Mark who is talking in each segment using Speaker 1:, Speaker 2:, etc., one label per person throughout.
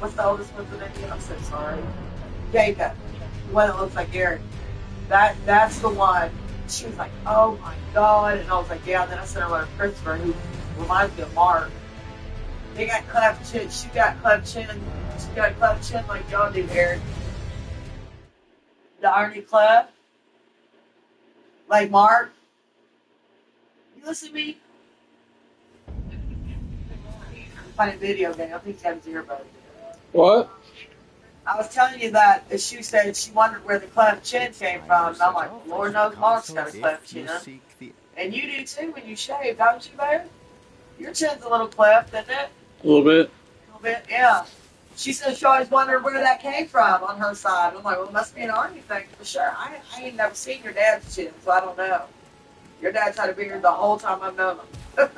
Speaker 1: What's the oldest one today? I'm so sorry. Jacob. The one that looks like Eric. That's the one. She was like, oh my God. And I was like, yeah. And then I sent her one to Christopher, who reminds me of Mark. They got cleft chin. She got cleft chin. She got cleft chin like y'all do, Eric. The irony cleft. Like Mark. You listen to me? Funny video game. I think he had his earbud.
Speaker 2: What?
Speaker 1: I was telling you that she said she wondered where the cleft chin came from. And I'm like, Lord knows Mark's got a cleft chin. And you do too when you shave, don't you, babe? Your chin's a little cleft, isn't it?
Speaker 2: A little bit.
Speaker 1: A little bit, yeah. She said she always wondered where that came from on her side. I'm like, well, it must be an army thing for sure. I ain't never seen your dad's chin, so I don't know. Your dad's had a beard the whole time I've known him.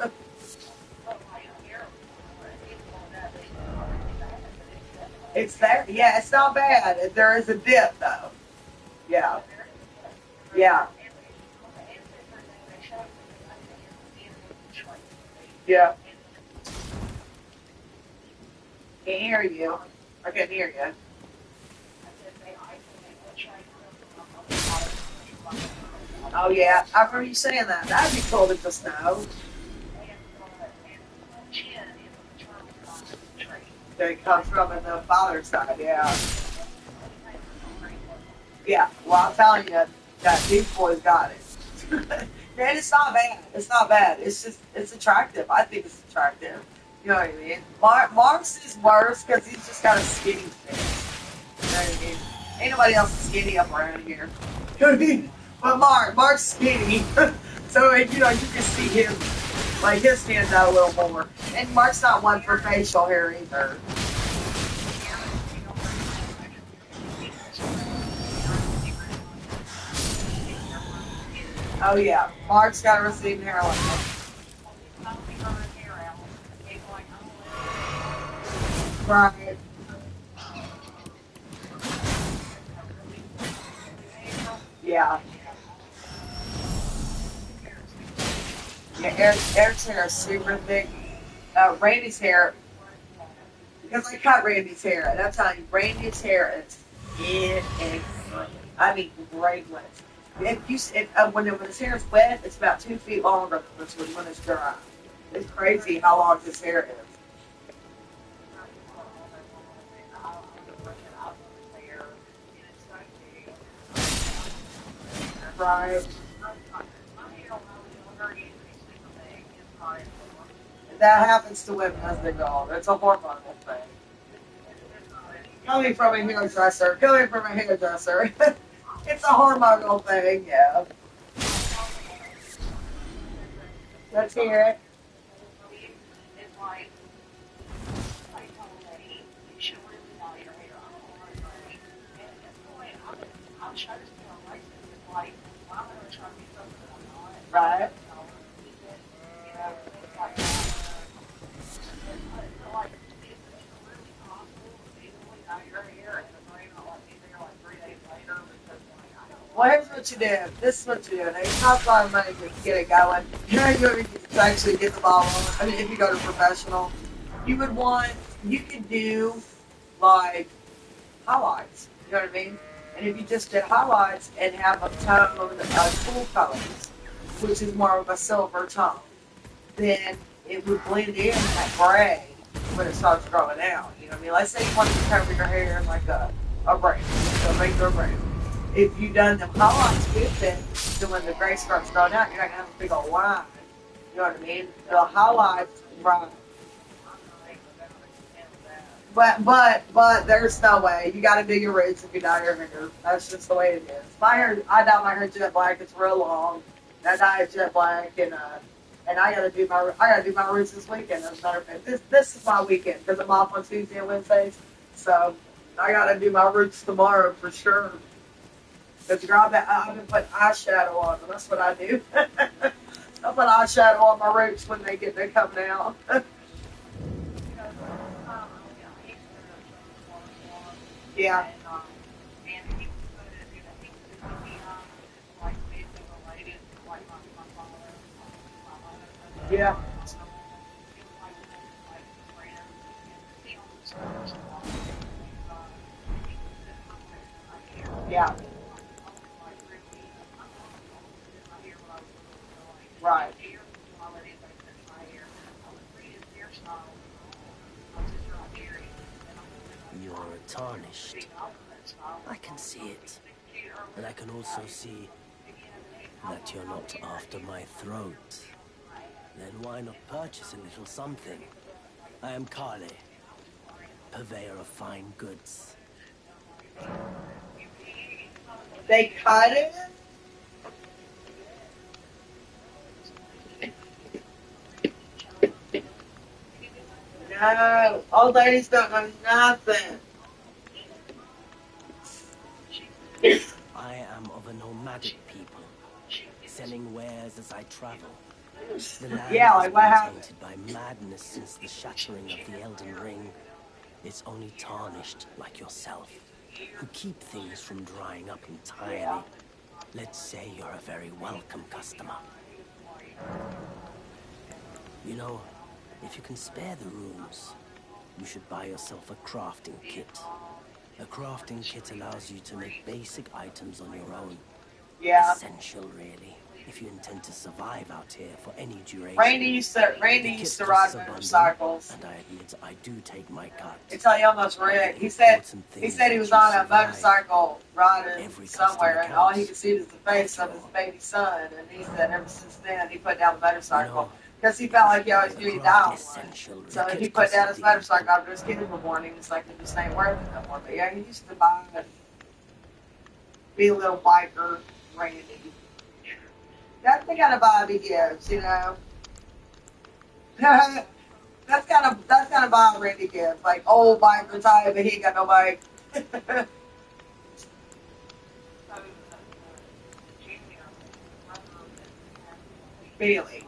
Speaker 1: It's there. Yeah, it's not bad. There is a dip, though. Yeah. Yeah. Yeah. Can't hear you. I can't hear you. Oh, yeah. I remember you saying that. That'd be cool to just know. That it comes from in the father's side, yeah. Yeah. Well, I'm telling you, that Beach Boy's got it. Man, it's not bad. It's not bad. It's just, it's attractive. I think it's attractive. You know what I mean? Mark's is worse because he's just got a skinny face. You know what I mean? Ain't nobody else skinny up around here. You know what I mean? But Mark's skinny. So, you know, you can see him, like, his stands out a little more. And Mark's not one for facial hair either. Oh, yeah. Mark's got a receding hairline. Right. Yeah. Yeah, Eric's hair is super thick. Randy's hair, because I cut Randy's hair, and I'm telling you, Randy's hair is it. I mean, great length. When his hair is wet, it's about 2 feet longer than when it's dry. It's crazy how long his hair is. Right. That happens to women as they go older. It's a hormonal thing. Coming from a hairdresser. Coming from a hairdresser. It's a hormonal thing, yeah. Let's hear it. Right. Well, here's what you do. This is what you do. Now, you cost a lot of money to get it going. You know, you to actually get the ball on. I mean, if you go to professional, you could do, like, highlights. You know what I mean? And if you just did highlights and have a tone of cool colors, which is more of a silver tone, then it would blend in that gray when it starts growing out. You know what I mean? Let's say you want to cover your hair in like a braid, a regular braid. If you done them highlights with it, then when the gray starts growing out, you're not gonna have a big old line. You know what I mean? The highlights, right? But there's no way. You got to do your roots if you dye your hair. That's just the way it is. My hair, I dye my hair jet black. It's real long. I dye it jet black, and I gotta do my roots this weekend. As a matter of fact, this is my weekend because I'm off on Tuesday and Wednesdays. So I gotta do my roots tomorrow for sure. Because I've been putting eyeshadow on them. That's what I do. I put eyeshadow on my roots when they're coming out. Yeah. Yeah. Yeah. Right.
Speaker 2: You're tarnished. I can see it. And I can also see that you're not after my throat. Then why not purchase a little something? I am Kale, purveyor of fine goods.
Speaker 1: They cut it? No. Old ladies don't know nothing.
Speaker 2: I am of a nomadic people, selling wares as I travel. The land
Speaker 1: Yeah,
Speaker 2: has
Speaker 1: like what
Speaker 2: been
Speaker 1: happened?
Speaker 2: tainted by madness since the shattering of the Elden Ring. It's only tarnished like yourself, who keep things from drying up
Speaker 1: Yeah.
Speaker 2: entirely. Let's say you're a very welcome customer. You know, if you can spare the rooms, you should buy yourself a crafting kit. A crafting kit allows you to make basic items on your own.
Speaker 1: Yeah.
Speaker 2: Essential, really, if you intend to survive out here for any duration.
Speaker 1: Randy
Speaker 2: The
Speaker 1: used
Speaker 2: kit
Speaker 1: to
Speaker 2: costs
Speaker 1: ride
Speaker 2: a bundle,
Speaker 1: motorcycles.
Speaker 2: and I admit I do take my cut.
Speaker 1: It's how he almost
Speaker 2: But the
Speaker 1: wrecked.
Speaker 2: important thing
Speaker 1: He
Speaker 2: is
Speaker 1: said he
Speaker 2: that
Speaker 1: was
Speaker 2: you
Speaker 1: on a
Speaker 2: survive.
Speaker 1: motorcycle riding
Speaker 2: Every customer
Speaker 1: somewhere, and all he
Speaker 2: counts,
Speaker 1: could see was the face
Speaker 2: after
Speaker 1: of his
Speaker 2: all.
Speaker 1: baby son. And he said ever since then he put down the
Speaker 2: You
Speaker 1: motorcycle
Speaker 2: know,
Speaker 1: because he
Speaker 2: if
Speaker 1: felt
Speaker 2: you
Speaker 1: like
Speaker 2: should
Speaker 1: he
Speaker 2: buy
Speaker 1: always
Speaker 2: a
Speaker 1: knew he'd die
Speaker 2: craft
Speaker 1: on one.
Speaker 2: essential, the
Speaker 1: So if he
Speaker 2: kit
Speaker 1: put
Speaker 2: costs a
Speaker 1: down his
Speaker 2: decent
Speaker 1: motorcycle after his kid was born, he was like, it just ain't worth it no more. But yeah, he used to buy and be a little biker, Randy. That's the kind of vibe he gives, you know. That's kind of vibe Randy gives, like old biker type, but he ain't got no bike. Really.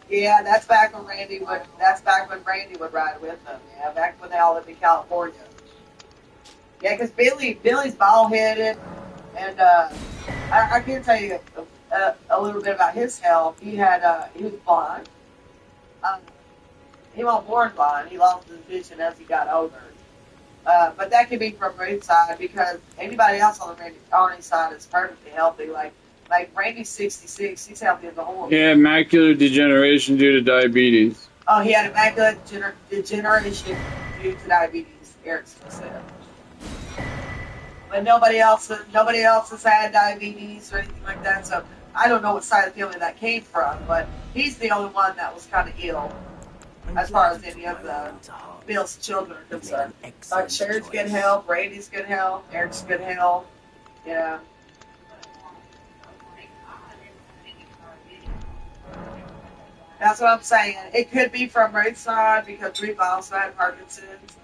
Speaker 1: Yeah, that's back when Randy would. That's back when Randy would ride with them. Yeah, back when they all lived in California. Yeah, because Billy's bald headed, and I can tell you a little bit about his health. He was blind. Um, he wasn't born blind. He lost his vision as he got older. But that could be from Ruth's side because anybody else on the Arnie side is perfectly healthy. Like Randy's 66. He's healthy as a horse.
Speaker 3: Yeah, macular degeneration due to diabetes.
Speaker 1: Oh, he had a macular degeneration due to diabetes. Erickson said. But nobody else has had diabetes or anything like that. So I don't know what side of the family that came from, but he's the only one that was kind of ill
Speaker 2: I'm
Speaker 1: as far
Speaker 2: glad
Speaker 1: as
Speaker 2: you
Speaker 1: any
Speaker 2: took
Speaker 1: of
Speaker 2: my
Speaker 1: the
Speaker 2: warning to heart.
Speaker 1: Bill's children are
Speaker 2: You've made
Speaker 1: concerned.
Speaker 2: an
Speaker 1: Like
Speaker 2: excellent
Speaker 1: Sharon's good
Speaker 2: choice.
Speaker 1: health, Randy's good health, Eric's good health. Yeah. That's what I'm saying. It could be from Ruth's side because Ruth also had Parkinson's.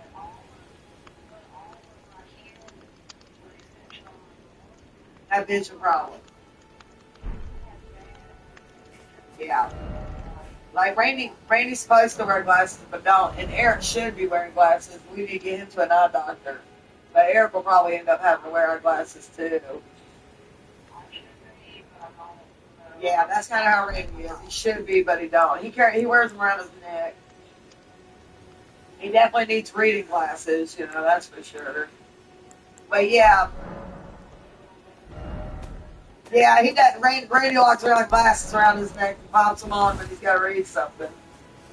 Speaker 1: Had vision problem. Yeah. Like Randy's supposed to wear glasses, but don't. And Eric should be wearing glasses. We need to get him to an eye doctor. But Eric will probably end up having to wear our glasses too. Yeah, that's kind of how Randy is. He should be, but he don't. He wears them around his neck. He definitely needs reading glasses, that's for sure. But yeah, yeah, he does. Randy walks around with glasses around his neck and pops them on when he's got to read something.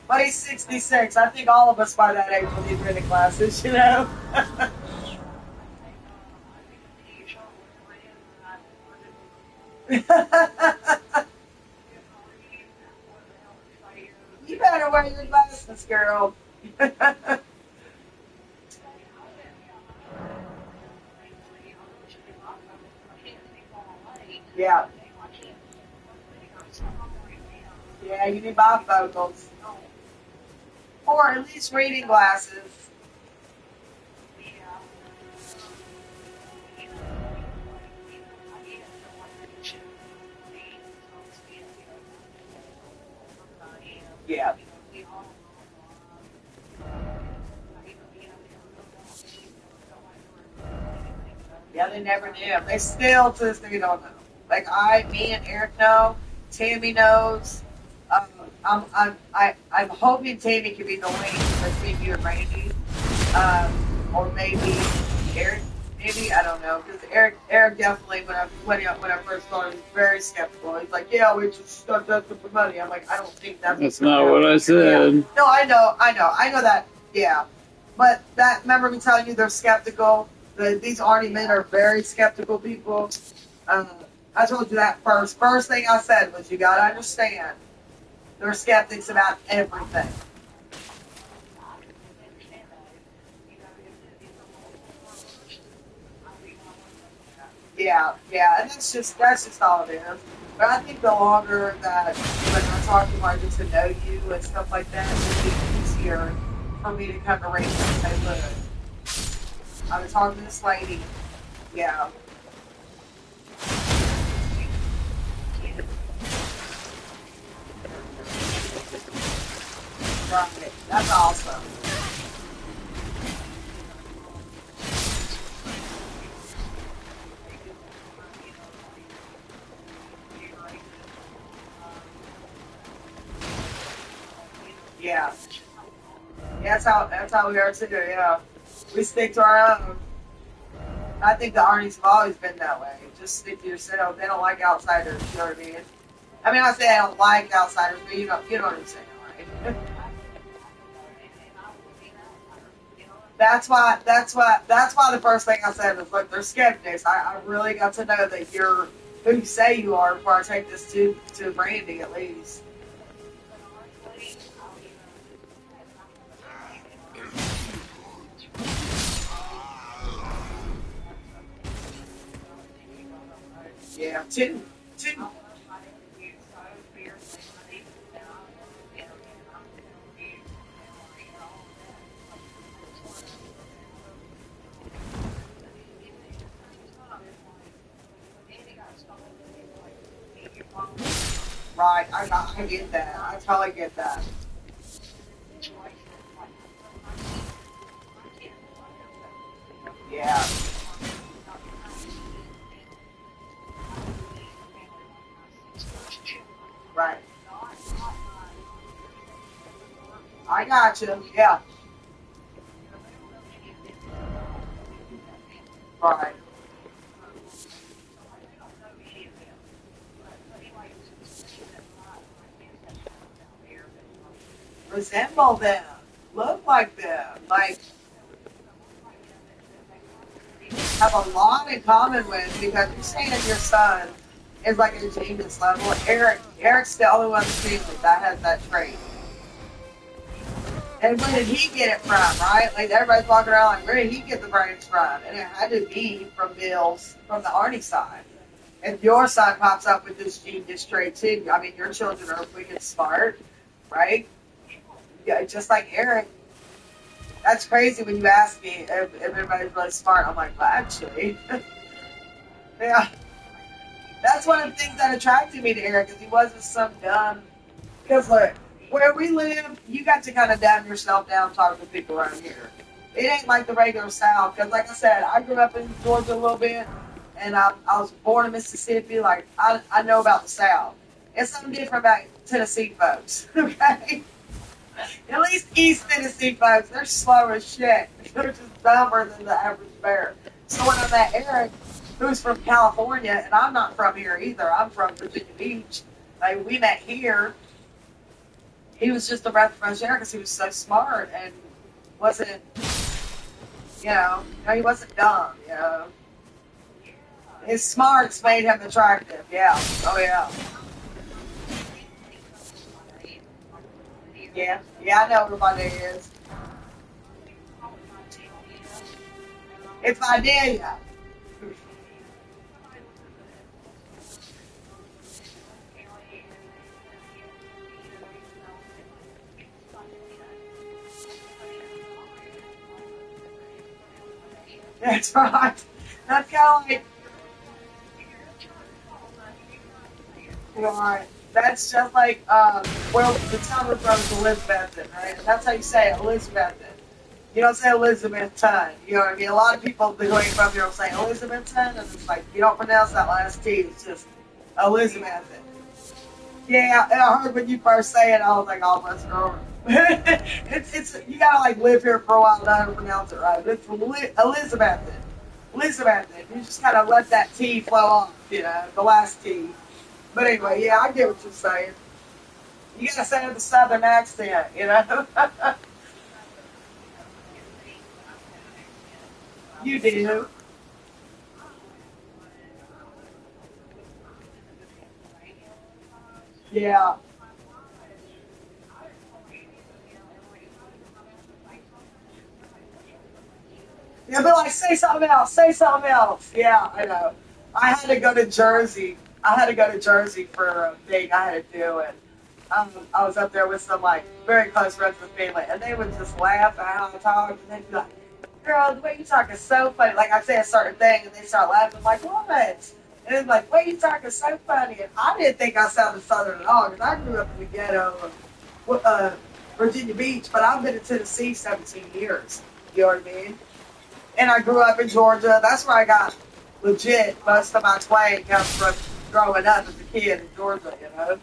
Speaker 1: But he's 66. I think all of us by that age will need reading glasses. You better wear your glasses, girl. Yeah. Yeah, you need bifocals. Or at least reading glasses. Yeah. Yeah, they never knew. They still to this day don't know. Like me and Eric know. Tammy knows. Um, I'm hoping Tammy can be the link between you and Randy. Um, or maybe Eric. Maybe I don't know because Eric definitely when I first started was very skeptical. He's like, yeah, we just start that for money. I'm like, I don't think that's what's
Speaker 3: That's
Speaker 1: gonna
Speaker 3: not what I
Speaker 1: happen. Yeah,
Speaker 3: said.
Speaker 1: no, I know that. Yeah, but that remember me telling you they're skeptical. These Arnie men are very skeptical people. Uh, I told you that first. First thing I said was you gotta understand they're skeptics about everything. Yeah, yeah, and that's just all it is. But I think the longer that when I talk to them, I get to know you and stuff like that, it'll be easier for me to come to Rachel and say, look, I was talking to this lady. Yeah, right. That's awesome. Yeah, yeah, that's how we are too. Yeah, we stick to our own. I think the Arnie's have always been that way. Just stick to yourself. They don't like outsiders. You know what I mean? I mean, I say I don't like outsiders, but you know what I'm saying, right? That's why the first thing I said was, look, they're skeptics. I really got to know that you're who you say you are before I take this to Brandy at least. Yeah, two. Right, I get that. I totally get that. Yeah, right. I got you. Yeah, right. Resemble them. Look like them. Like have a lot in common with because you're saying your son is like a genius level. Eric's the only one in the family that has that trait. And where did he get it from, right? Like everybody's walking around like, where did he get the brains from? And it had to be from Bill's, from the Arnie side. If your son pops up with this genius trait too, I mean, your children are wicked smart, right? Yeah, just like Eric. That's crazy when you ask me if everybody's really smart. I'm like, well, actually, yeah. That's one of the things that attracted me to Eric, because he wasn't some dumb. Because look, where we live, you got to kind of dumb yourself down talking to people around here. It ain't like the regular South. Because like I said, I grew up in Georgia a little bit, and I was born in Mississippi. Like I know about the South. It's something different about Tennessee folks. Okay, at least East Tennessee folks, they're slow as shit. They're just dumber than the average bear. So when I met Eric, who's from California, and I'm not from here either. I'm from Virginia Beach. Like we met here. He was just a breath of fresh air because he was so smart and wasn't, he wasn't dumb. His smarts made him attractive. Yeah. Oh yeah. Yeah. Yeah. I know who my day is. It's my Delia. That's right. That's kind of like, right. That's just like, well, the town we're from is Elizabethton, right? And that's how you say it, Elizabethton. You don't say Elizabethton. You know what I mean? A lot of people going from here will say Elizabethton, and it's like, you don't pronounce that last T. It's just Elizabethton. Yeah, and I heard when you first say it, I was like, oh, let's go. It's you gotta like live here for a while to know how to pronounce it right. But it's from Elizabethan. Elizabethan. You just kind of let that T flow off, you know, the last T. But anyway, yeah, I get what you're saying. You gotta say it with a southern accent, you know. You do. Yeah. Yeah, but like, say something else. Say something else. Yeah, I know. I had to go to Jersey. I had to go to Jersey for a thing I had to do, and I was up there with some like very close friends of the family, and they would just laugh at how I talked, and they'd be like, "Girl, the way you talk is so funny." Like I say a certain thing, and they start laughing. I'm like, "What?" And it's like, "The way you talk is so funny." And I didn't think I sounded southern at all because I grew up in the ghetto of Virginia Beach, but I've been in Tennessee 17 years. You know what I mean? And I grew up in Georgia. That's where I got legit most of my twang comes from growing up as a kid in Georgia, you know?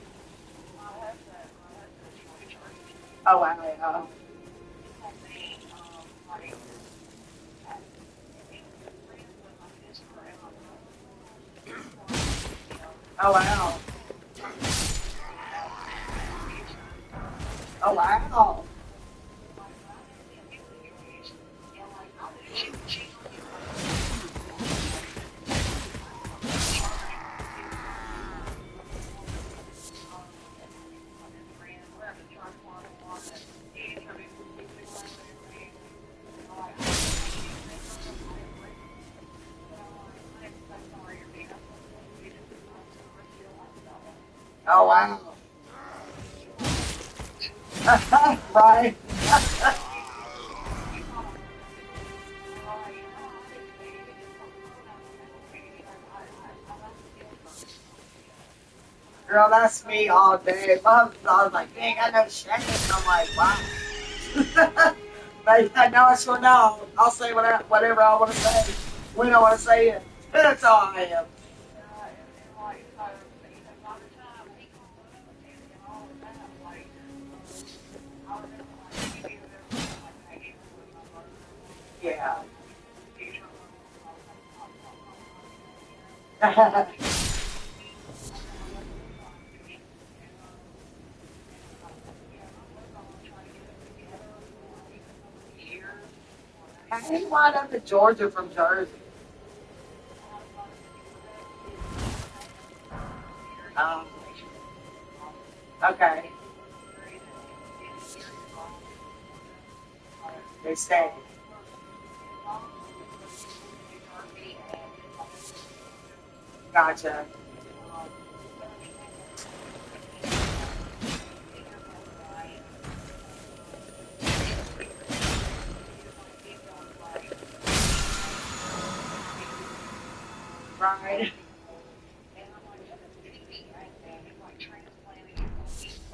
Speaker 1: Oh, wow, yeah. Oh, wow. Oh, wow. Oh, wow. Right. Girl, that's me all day. Mom, I was like, dang, I know shit. And I'm like, wow. But I know I sure know. I'll say whatever I want to say when I want to say it. That's all I am. Yeah. How did you wind up in Georgia from Jersey? Um, okay. They stay. Gotcha. Right.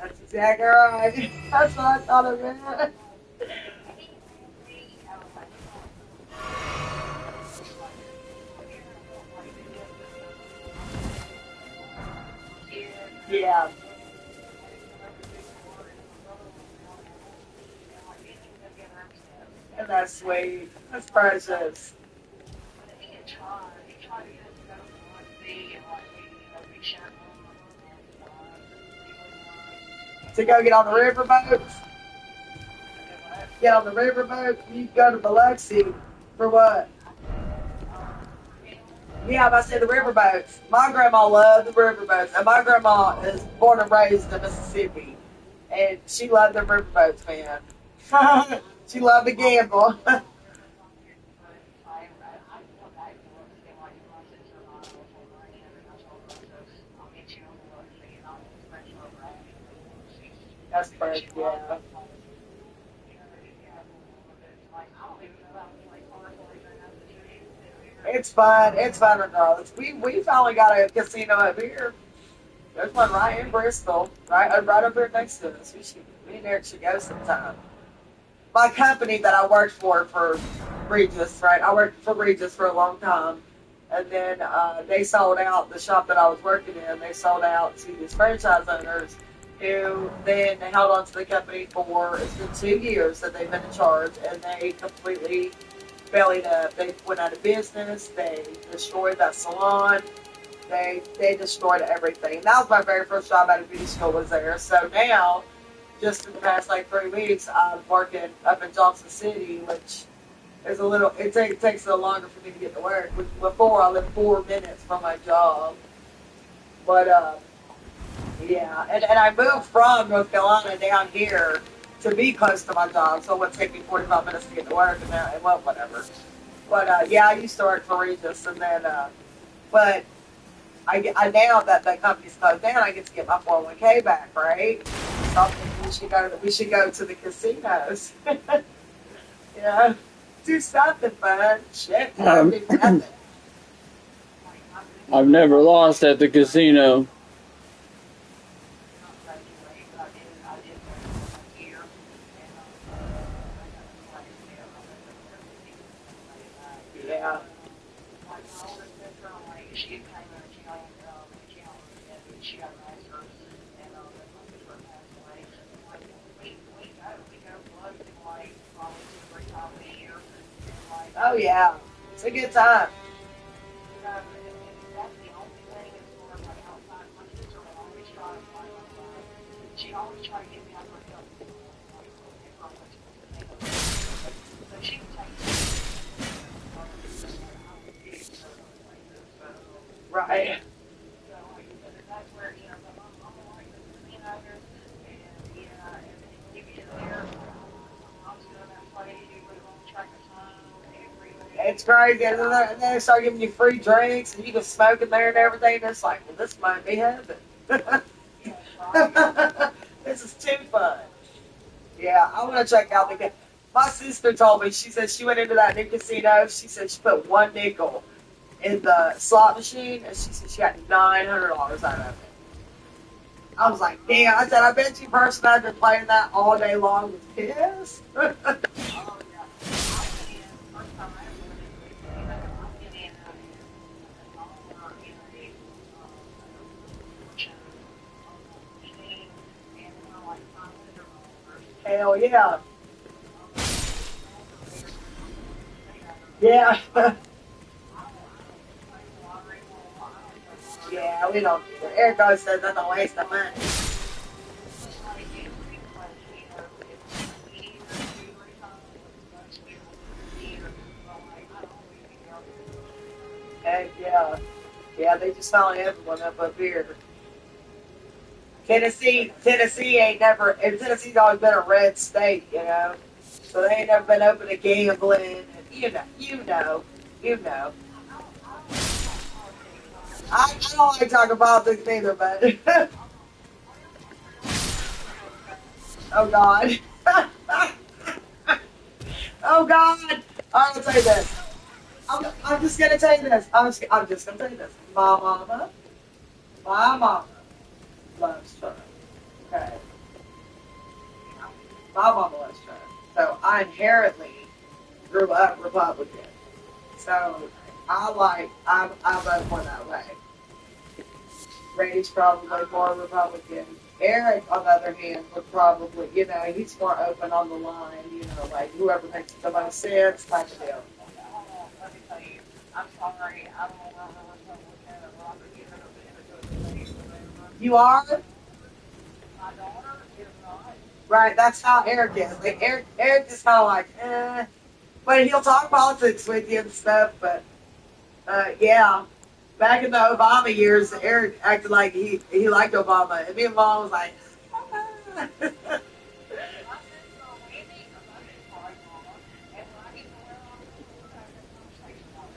Speaker 1: That's exactly right. That's what I thought of it. Yeah. And that's sweet. That's precious. To go get on the riverboat. Get on the riverboat. You go to Biloxi for what? Yeah, I said the riverboats. My grandma loved the riverboats, and my grandma is born and raised in Mississippi, and she loved the riverboats, man. She loved to gamble. That's perfect. Yeah. It's fun. It's fun regardless. We finally got a casino up here. There's one right in Bristol, right up here next to us. Me and Eric should go sometime. My company that I worked for Regis, right? I worked for Regis for a long time, and then they sold out the shop that I was working in. They sold out to these franchise owners who then held on to the company for, it's been 2 years that they've been in charge, and they completely bellied up. They went out of business. They destroyed that salon. They destroyed everything. That was my very first job out of beauty school was there. So now, just in the past like 3 weeks, I'm working up in Johnson City, which is a little. Takes a little longer for me to get to work. Before I lived 4 minutes from my job, but yeah, and I moved from North Carolina down here to be close to my job, so it would take me 45 minutes to get to work, and now, well, whatever. But yeah, I used to work for Regis, and then, but I now that the company's closed down, I get to get my 401k back, right? So I'm thinking we should go to the casinos. Yeah, do something fun. Shit, I do nothing.
Speaker 3: I've never lost at the casino.
Speaker 1: Yeah. Oh yeah, it's a good time. Right. It's crazy. And then they start giving you free drinks, and you can smoke in there and everything. And it's like, well, this might be heaven. This is too fun. Yeah, I want to check out the. My sister told me. She said she went into that new casino. She said she put one nickel in the slot machine, and she said she got $900 out of it. I was like, damn. I said, I bet you person I've been playing that all day long was pissed. Hell yeah. Yeah. Yeah, we don't do that. Eric always says that's a waste of money. Heck yeah. Yeah, they just finally have one up here. Tennessee ain't never, and Tennessee's always been a red state, you know. So they ain't never been open to gambling, and you know. I don't like talking politics either, but oh god, oh god. I'll tell you this. I'm just gonna tell you this. I'm just gonna tell you this. My mama loves Trump. Okay, my mama loves Trump. So I inherently grew up Republican. So I vote more that way. Ray's probably more Republican. Eric, on the other hand, would probably, he's more open on the line, like whoever makes the most sense type of deal. You are? Right, that's how Eric is. Like, Eric is kind of like, eh. But he'll talk politics with you and stuff, but, yeah. Back in the Obama years, Eric acted like he liked Obama. And me and Mom was like,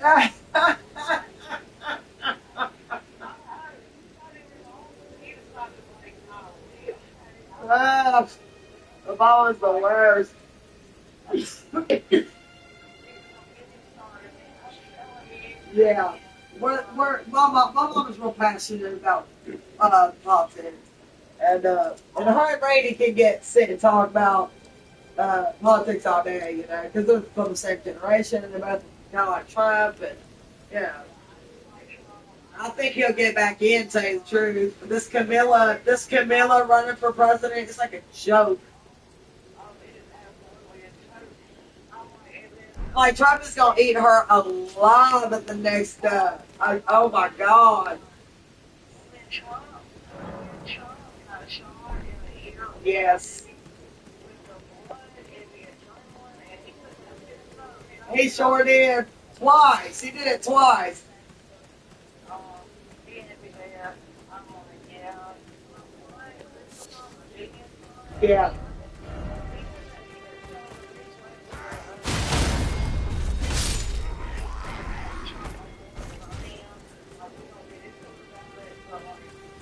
Speaker 1: ah, Obama's the worst. Yeah. My mom is real passionate about politics. And her and Brady can get sit and talk about politics all day, because they're from the same generation and they're both kind of like Trump, and you know. I think he'll get back in, tell you the truth. This Camilla running for president, it's like a joke. Like Trump is gonna eat her alive at the next. Oh my God. Yes, he sure did. Twice. He did it twice. Yeah.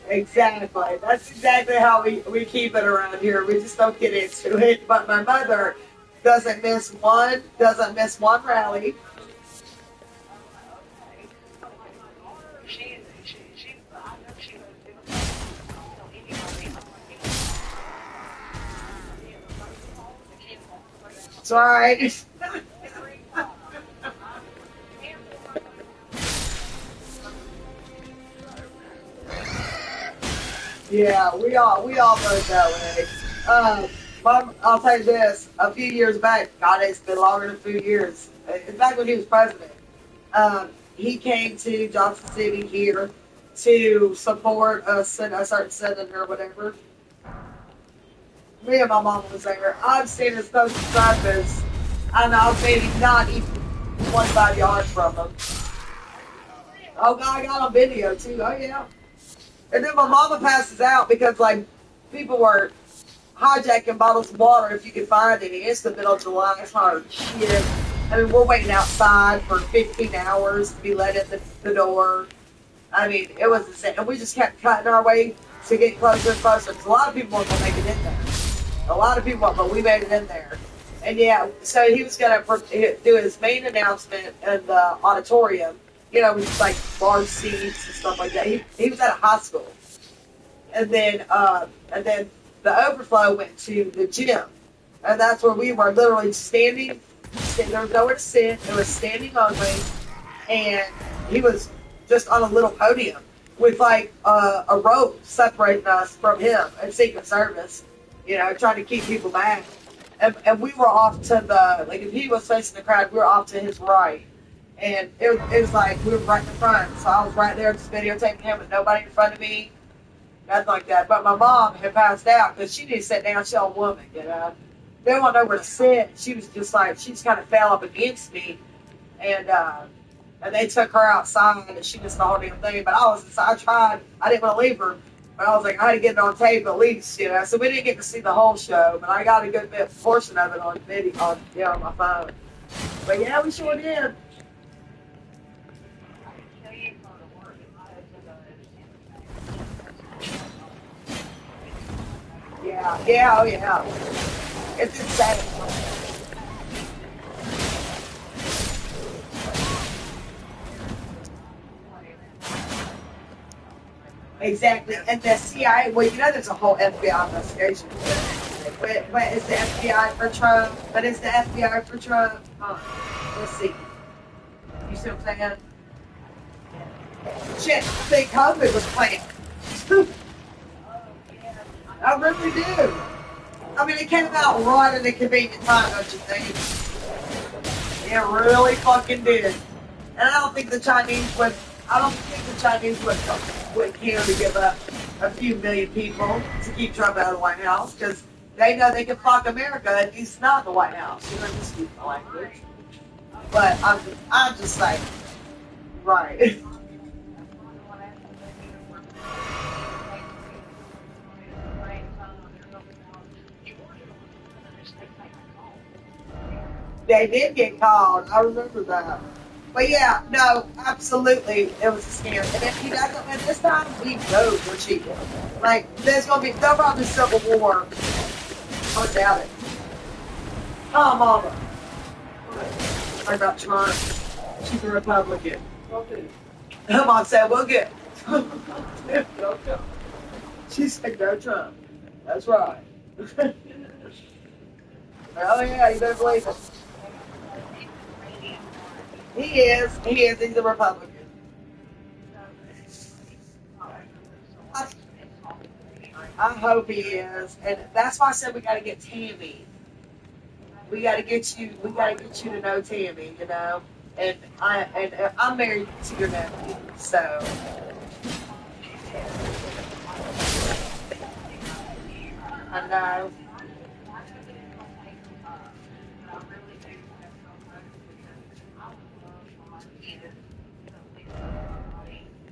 Speaker 1: Exactly. That's exactly how we keep it around here. We just don't get into it. But my mother doesn't miss one rally. It's all right. Yeah, we all vote that way. I'll tell you this: a few years back, God, it's been longer than a few years. In fact, when he was president, he came to Johnson City here to support a certain senator or whatever. Me and my mom was there. I've seen his social surface, and I was maybe not even 25 yards from him. Oh, God, I got on video too. Oh yeah. And then my mama passes out because like people were hijacking bottles of water if you could find any. It's the middle of July. It's hard shit. I mean, we're waiting outside for 15 hours to be let in the door. I mean, it was insane. And we just kept cutting our way to get closer and closer. Because a lot of people weren't going to make it in there. A lot of people, but we made it in there. And yeah, so he was going to do his main announcement in the auditorium, with like large seats and stuff like that. He was at a high school. And then the overflow went to the gym, and that's where we were literally standing. There was nowhere to sit. It was standing only, and he was just on a little podium with like a rope separating us from him and Secret Service, trying to keep people back. And we were off to like if he was facing the crowd, we were off to his right. And it was like we were right in the front, so I was right there just videotaping him with nobody in front of me, nothing like that. But my mom had passed out because she didn't sit down. She's a woman, They didn't want nowhere to sit. She was just like, she just kind of fell up against me. And they took her outside and she missed the whole damn thing. But I was inside. I tried. I didn't want to leave her. But I was like, I had to get it on tape at least, So we didn't get to see the whole show. But I got a good portion of it on video, on my phone. But yeah, we sure did. Yeah, oh yeah. It's insane. Exactly. And the CIA, well, there's a whole FBI investigation. But is the FBI for Trump? But is the FBI for Trump? Let's see. You see what I'm saying? Shit, I think COVID was planned. I really do. I mean, it came out right at a convenient time, don't you think? It really fucking did. And I don't think the Chinese would care to give up a few million people to keep Trump out of the White House because they know they can fuck America and he's not in the White House. Excuse my language. But I'm just like, right. They did get called. I remember that. But yeah, no, absolutely, it was a scam. And if he doesn't win this time, we know we're cheating. Like, there'll probably be civil war. I doubt it. Oh, mama. Talk about Trump. She's a Republican. Her mom said, we'll get. She said, go Trump. That's right. Oh yeah, you better believe it. He is. He's a Republican. I hope he is, and that's why I said we got to get Tammy. We got to get you. We got to get you to know Tammy. You know, and I'm married to your nephew, so I know.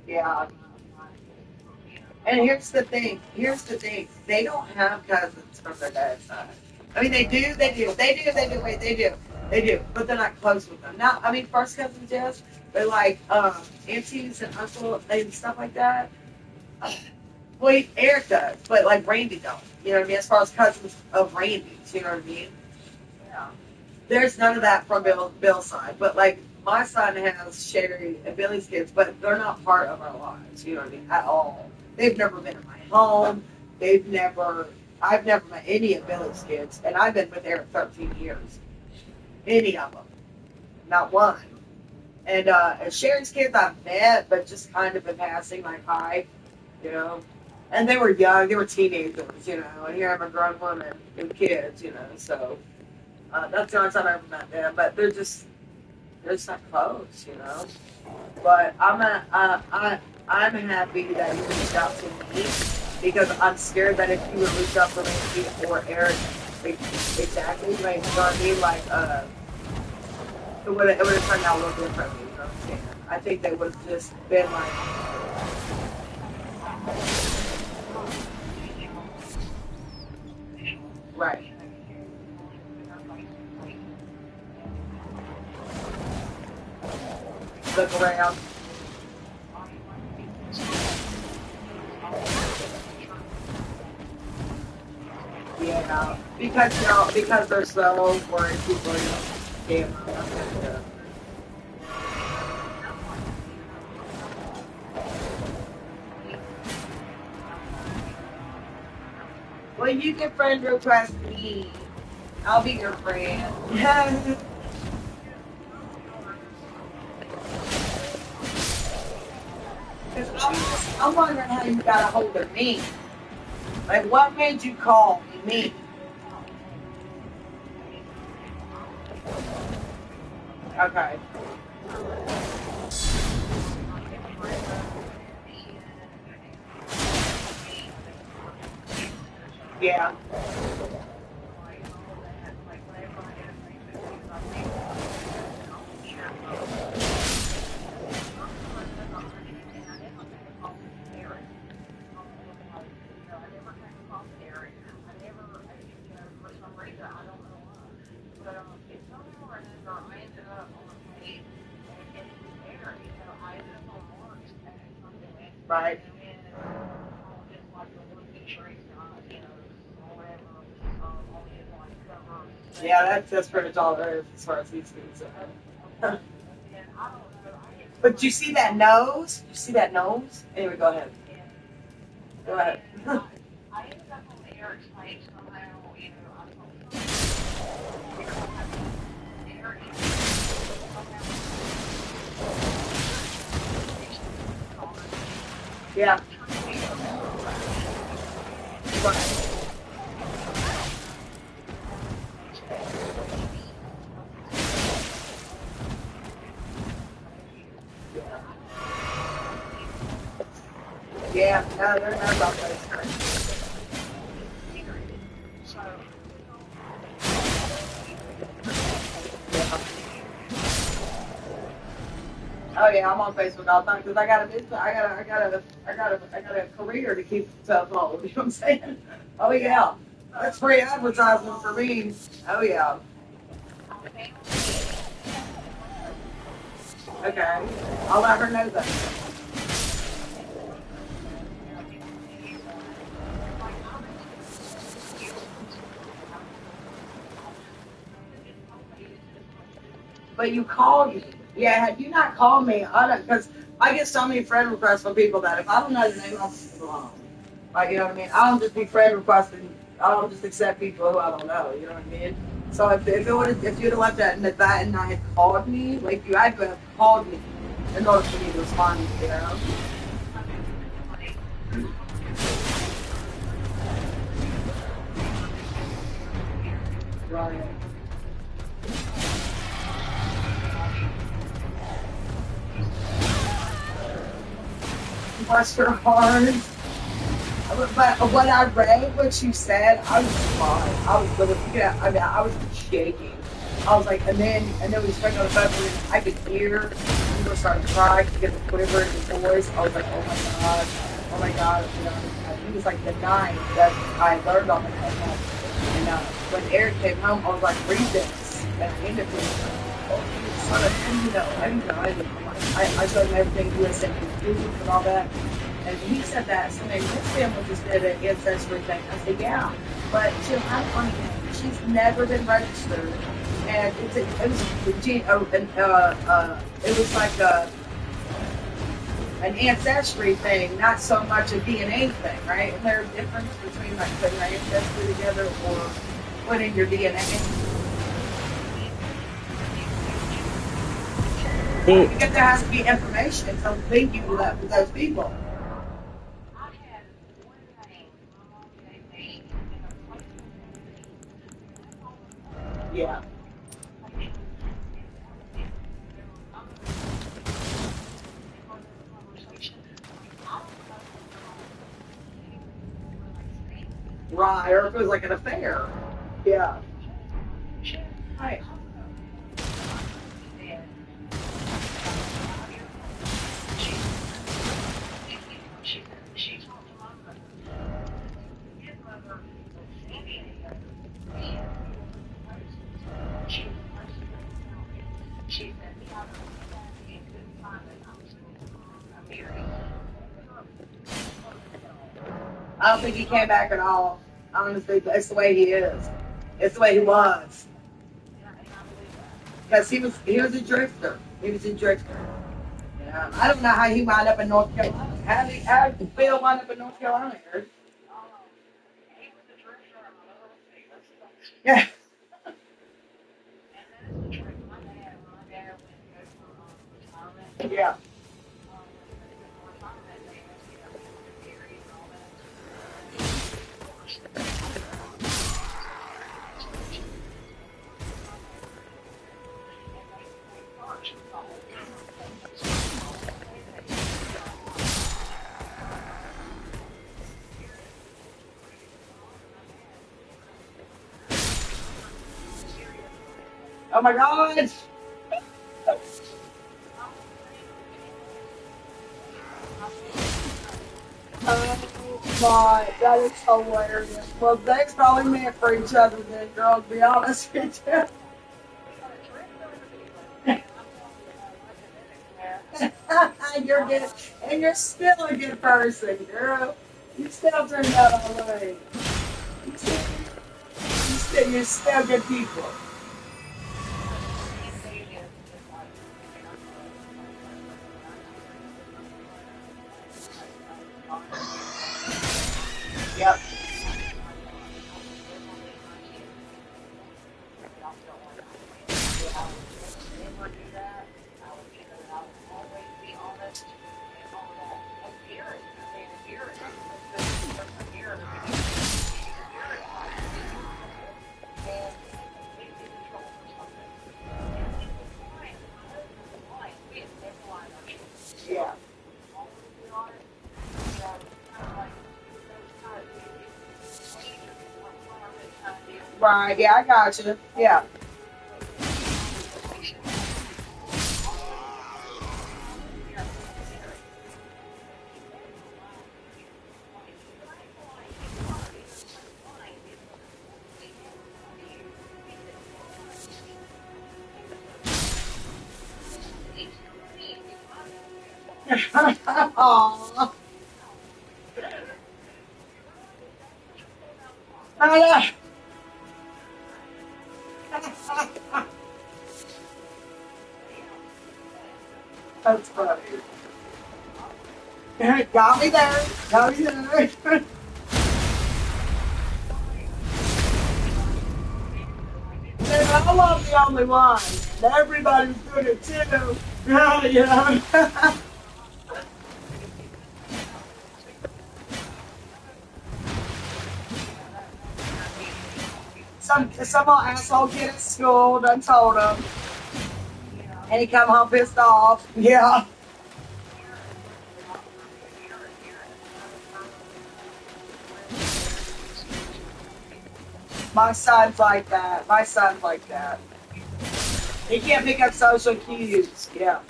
Speaker 1: Yeah. And here's the thing. Here's the thing. They don't have cousins from their dad's side. I mean, they do. They do. They do. They do. Wait, they do. They do. But they're not close with them. Now, I mean, first cousins, yes. But like aunties and uncle and stuff like that. Well, Eric does, but like Randy don't. You know what I mean? As far as cousins of Randy's, you know what I mean? Yeah. There's none of that from Bill's side, but like my son has Sherry and Billy's kids, but they're not part of our lives. You know what I mean? At all. They've never been in my home. They've never. I've never met any of Billy's kids, and I've been with Eric 13 years. Any of them, not one. And Sherry's kids I've met, but just kind of in passing, like hi, you know. And they were young, they were teenagers, you know. And here I'm a grown woman with kids, you know. So that's the only time I ever met them. But they're just not close, you know. But I'm happy that you reached out to me because I'm scared that if you would reach out to me or Eric, exactly, like, you know what I mean, like it would have turned out a little differently. You know what I'm saying? I think they would have just been like, right, look around. Yeah, because because they're so worried people are damn. Well, you can friend request me. I'll be your friend. Because I'm wondering how you got a hold of me. Like, what made you call me? Okay. Yeah. Right. Yeah, that's pretty much all there is as far as these things are. But you see that nose? You see that nose? Anyway, go ahead. Go ahead. Yeah. Right. Yeah. No, they're not about those. Yeah. Oh yeah, I'm on Facebook all the time because I got a business. I got a career to keep myself on. You know what I'm saying? Oh yeah, that's free advertisement for me. Oh yeah. Okay, I'll let her know that. But you called me. Yeah, had you not called me, I don't, because I get so many friend requests from people that if I don't know the name, I'll just leave it alone. Like, you know what I mean? I don't just be friend requesting. I don't just accept people who I don't know. You know what I mean? So if you'd have left that and that and I had called me, like you had to have called me in order for me to respond to you. You know? Right. Bless your heart. But when I read what you said, I was fine. I was literally, yeah, I mean, I was shaking. I was like, and then we spoke on the phone, and I could hear you were starting to cry, you get the quiver in your voice. I was like, oh my god, you know. And he was like the nine that I learned on the phone. And when Eric came home, I was like, read this. And I ended up reading it. Oh, son of, I showed him everything you had sent me, and all that. And he said that somebody his family just did an ancestry thing. I said, yeah, but she'll have funny thing. She's never been registered, and it was like an ancestry thing, not so much a DNA thing, right? And there's a difference between like putting your ancestry together or putting your DNA. Because there has to be information to link you with those people. Yeah. Right, or if it was like an affair. Yeah. Right. I don't think he came back at all. Honestly, it's the way he is. It's the way he was. Because he was a drifter. He was a drifter. You know, I don't know how he wound up in North Carolina. How did Bill wind up in North Carolina? Eric? Yeah. Yeah. Oh my God. Oh my, that is hilarious. Well, thanks probably meant for each other then, girl, to be honest with you. You're good. And you're still a good person, girl. You still turned out all right. You're still good people. Yep. Yeah. Right. Yeah, I got you. Yeah. Aww. I know. That's funny. Got me there. Got me there. And I'm not the only one. Everybody's doing it too. Yeah, you know. Some old asshole kid at school done told him, and he come home pissed off. Yeah. My son's like that. My son's like that. He can't pick up social cues. Yeah.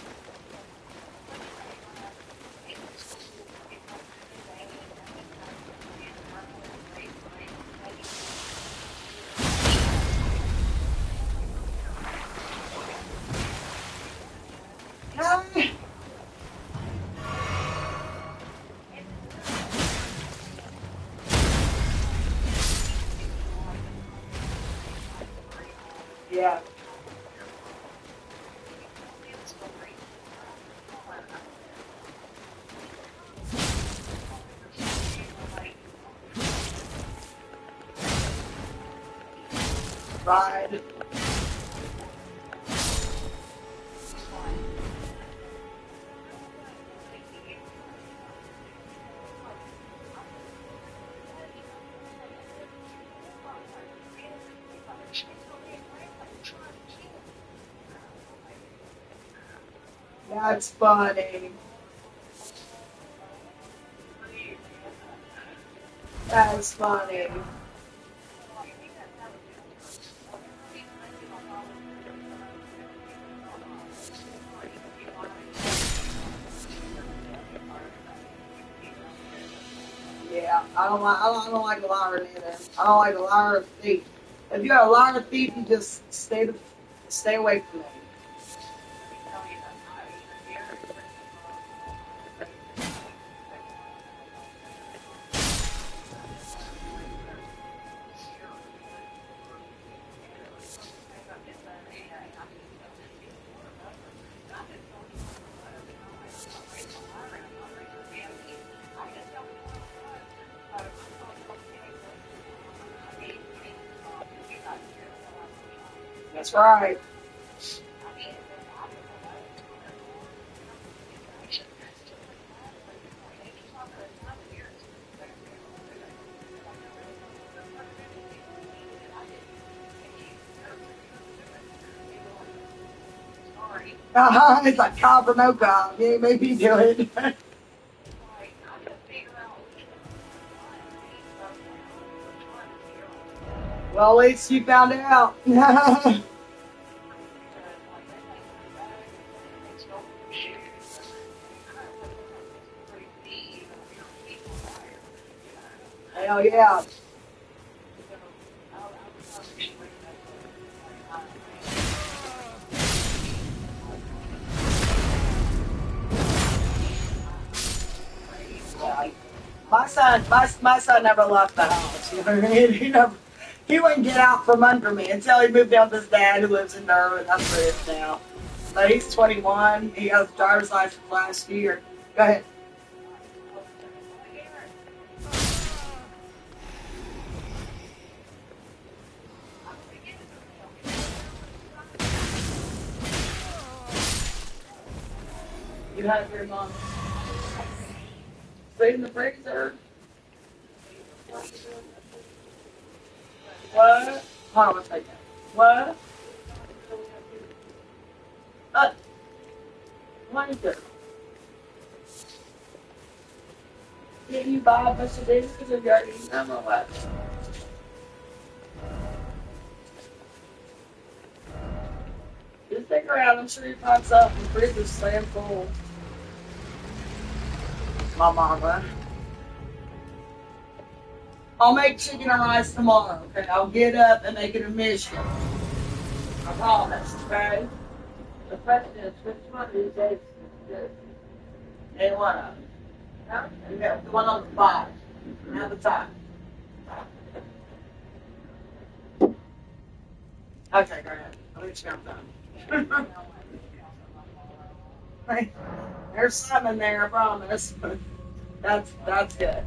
Speaker 1: Yeah. Right. That's funny. That's funny. Yeah, I don't like a liar either. I don't like a liar or a thief. If you're a liar or thief, you just stay away from me. That's right. It's like cop or no cop. Yeah, maybe do it. Well, at least you found out. Hell yeah. Yeah. My son never left the house. You know what I mean? He wouldn't get out from under me until he moved down with his dad, who lives in Durham. That's where he is now. But he's 21. He has a driver's license last year. Go ahead. You have your mom. Stay in the freezer. What? Hold on one second. What? What is it? Did you buy a bunch of these because of your eating them or what? Just stick around. I'm sure you find something. The fridge is slam full. My mama. I'll make chicken and rice tomorrow, okay? I'll get up and make it a mission. I promise, okay? The question is, which one of these days is good? Any one of them. No? You got the one on the bottom. Now the top. Okay, go ahead. I'll let you I'm done. Hey, there's some in there, I promise. That's good.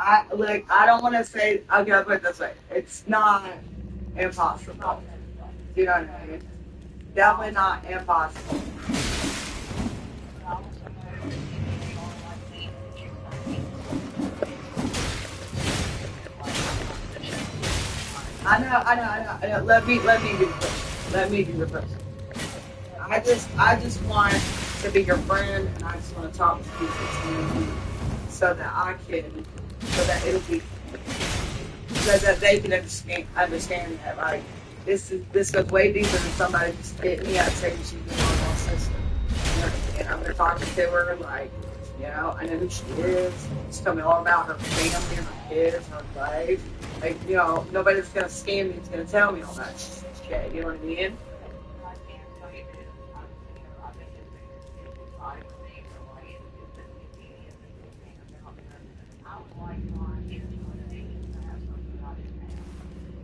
Speaker 1: I don't want to say. Okay, I'll put it this way. It's not impossible. You know what I mean? Definitely not impossible. I know. Let me do the push. Let me do the push. I just want to be your friend, and I just want to talk to you so that I can, so that it'll be, so that they can understand that like this goes way deeper than somebody just hitting me up saying she's a normal sister. And I'm gonna talk to her like, you know, I know who she is. Just tell me all about her family, her kids, her life. Like, you know, nobody's gonna scam me. It's gonna tell me all that shit. You know what I mean?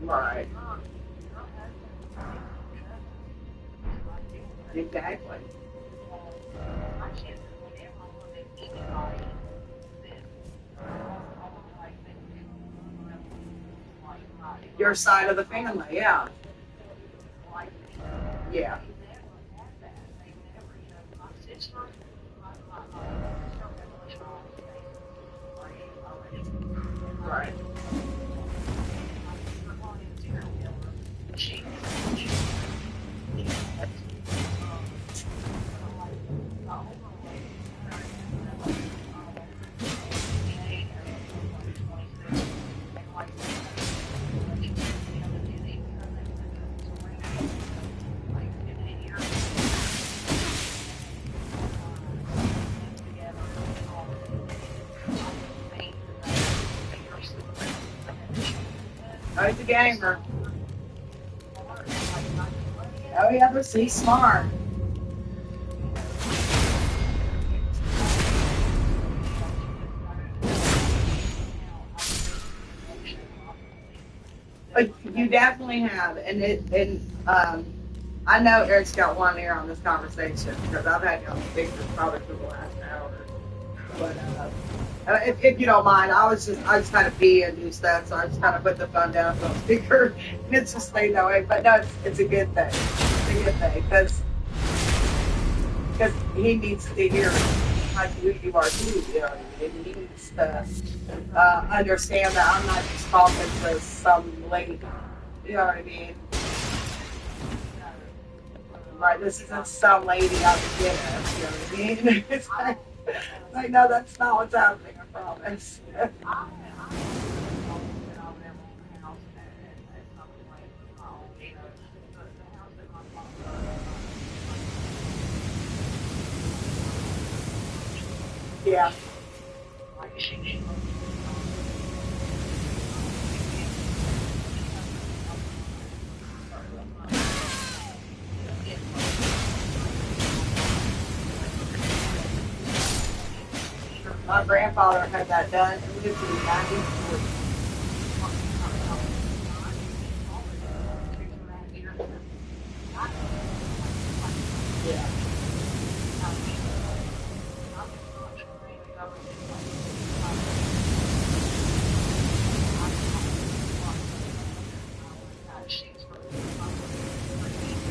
Speaker 1: Right. Exactly. Your side of the family, yeah. Yeah. Right. Oh, he's a gamer. Oh, yeah, but he's smart. But you definitely have, I know Eric's got one ear on this conversation because I've had you on speaker probably for the last hour. But if you don't mind, I just kind of pee and do stuff, so I just kind of put the phone down on speaker, and it's just stayed that way. But no, it's a good thing. It's a good thing because he needs to hear like who you are too. You know what I mean? He needs to understand that I'm not just talking to some lady. You know what I mean? Right, this isn't some lady out to get us, you know what I mean? It's like, no, that's not what's happening, I promise. Yeah. My grandfather had that done. He lived to be 94. Yeah.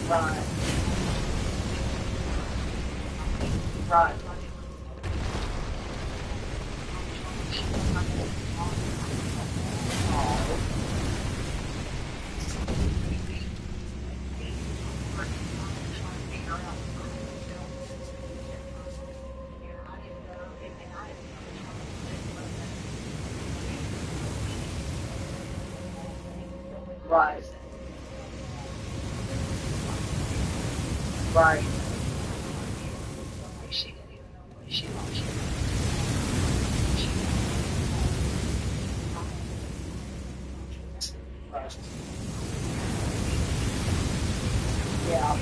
Speaker 1: Right. Right. Right. Right. Right. Yeah.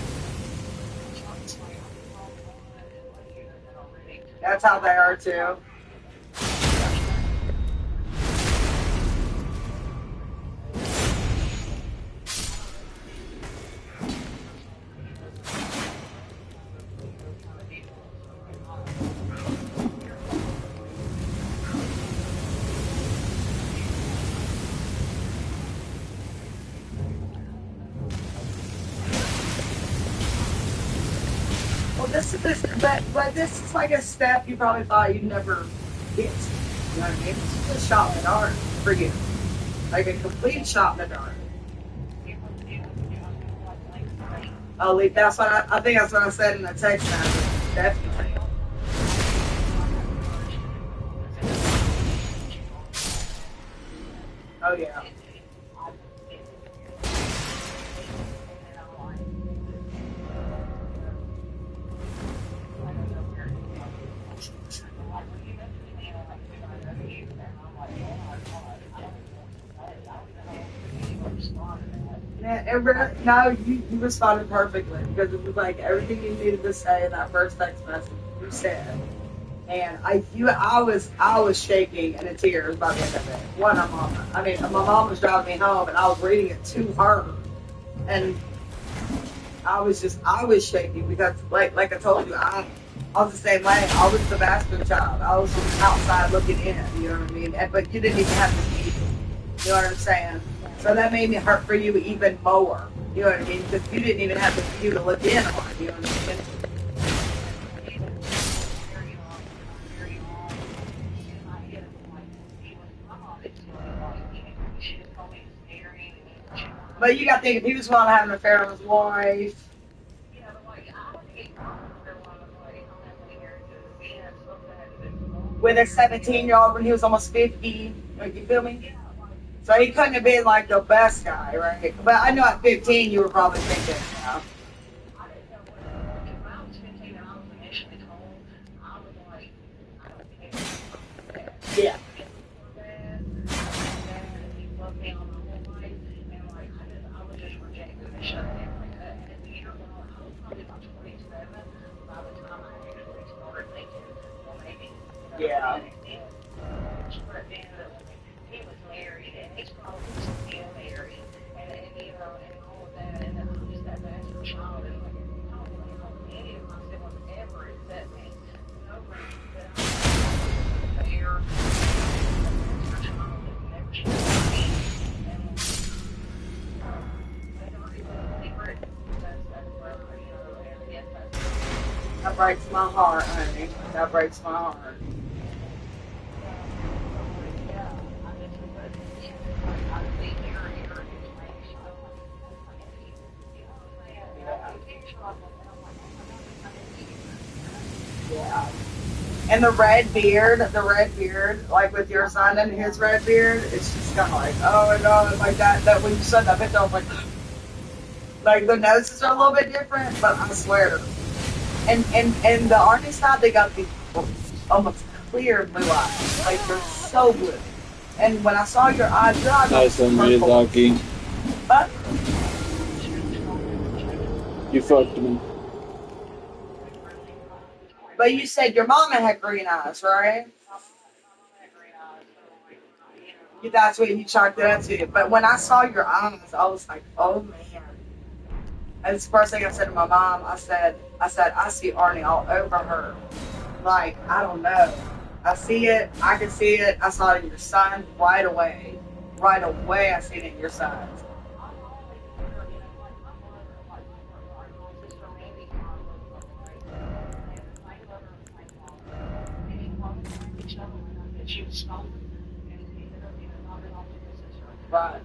Speaker 1: That's how they are too. but this is like a step you probably thought you'd never get to. You know what I mean? It's just a shot in the dark for you, like a complete shot in the dark. Oh, that's what I think. That's what I said in the text message. Definitely. Oh yeah. Yeah, no, you responded perfectly because it was like everything you needed to say in that first text message you said, and I was shaking and in tears by the end of it. What her mama? I mean, my mom was driving me home and I was reading it to her, and I was shaking because like I told you I was the same way. I was the bastard child. I was from outside looking in. You know what I mean? But you didn't even have to see it. You know what I'm saying? So that made me hurt for you even more. You know what I mean? Because you didn't even have to see you to look in on. You know what I mean? But you got to think if he was wanting to have an affair with his wife with a 17-year-old when he was almost 50, like you feel me? So he couldn't have been like the best guy, right? But I know at 15 you were probably thinking, yeah. Yeah. That breaks my heart, honey. That breaks my heart. Yeah. And the red beard, like with your son and his red beard, it's just kind of like, oh my god, like that when you said that picture, I was like the noses are a little bit different, but I swear. And the Army side, they got these almost clear blue eyes, like they're so blue. And when I saw your eyes
Speaker 3: Nice
Speaker 1: are
Speaker 3: one, me,
Speaker 1: purple.
Speaker 3: Lucky.
Speaker 1: But
Speaker 3: You fucked me.
Speaker 1: but you said your mama had green eyes, right? That's what you chalked it up to. But when I saw your eyes, I was like, oh man. And it's the first thing I said to my mom. I see Arnie all over her. Like, I don't know. I see it. I can see it. I saw it in your son right away. Right away, I seen it in your son. Right.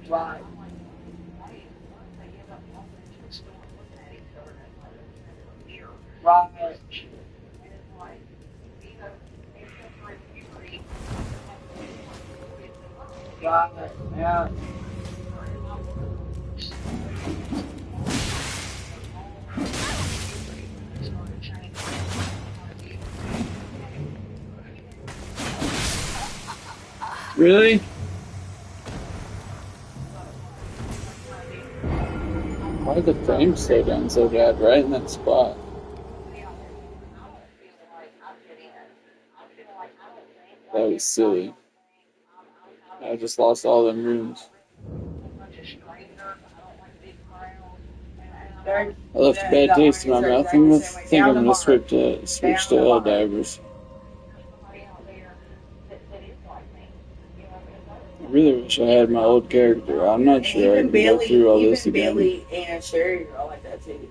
Speaker 1: Right. Right. Right. Yeah.
Speaker 3: Really? Why did the frame slow down so bad right in that spot? That was silly. I just lost all them rooms. I left a bad taste in my mouth. I think I'm gonna switch to L divers. I really wish I had my old character. I'm not sure I can go through all this again.
Speaker 1: Billy and Sherry are all like that too.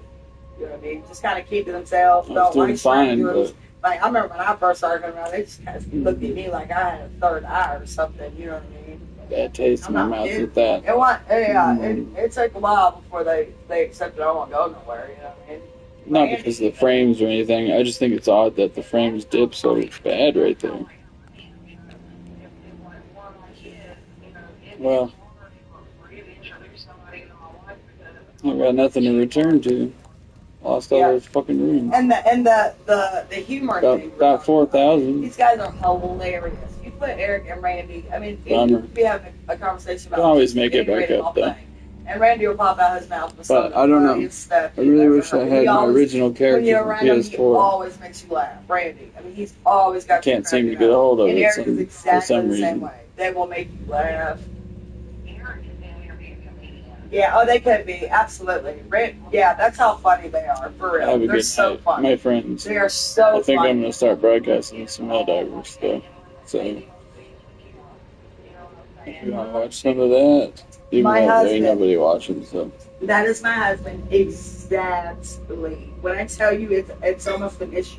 Speaker 1: You know what I mean? Just kind of keep to themselves.
Speaker 3: I was
Speaker 1: Don't
Speaker 3: doing
Speaker 1: like
Speaker 3: fine,
Speaker 1: strangers.
Speaker 3: but
Speaker 1: Like I remember when I first started coming around, they just kind of looked at me like I had a third eye or something. You know what I mean?
Speaker 3: bad taste in my mouth with that.
Speaker 1: It took a while before they accepted I won't go nowhere. You know what I mean?
Speaker 3: Not because of the frames or anything. I just think it's odd that the frames dip so bad right there. Well, I got nothing to return to. Lost all those fucking rooms.
Speaker 1: And the humor thing.
Speaker 3: About 4,000.
Speaker 1: These guys are hilarious. You put Eric and Randy. I mean, you could be having a conversation about.
Speaker 3: They'll always make it back up though.
Speaker 1: And Randy will pop out his mouth with
Speaker 3: but I don't know.
Speaker 1: Stuff
Speaker 3: I really wish I had my original character
Speaker 1: when you're
Speaker 3: from
Speaker 1: around him,
Speaker 3: PS4.
Speaker 1: he always makes you laugh. Randy. I mean, he's always got.
Speaker 3: I can't seem to get a hold of
Speaker 1: and
Speaker 3: it
Speaker 1: Eric is exactly
Speaker 3: for some
Speaker 1: the same
Speaker 3: reason.
Speaker 1: way. They will make you laugh. Yeah, oh, they could be, absolutely. Yeah, that's how funny they are, for real.
Speaker 3: Have a
Speaker 1: They're
Speaker 3: good
Speaker 1: so
Speaker 3: night,
Speaker 1: funny.
Speaker 3: my friends.
Speaker 1: They are so
Speaker 3: I think
Speaker 1: funny.
Speaker 3: I'm going to start broadcasting some Helldivers stuff. So, if you want to watch some of that, even though there ain't nobody watching, so.
Speaker 1: That is my husband, exactly. When I tell you it's almost an issue.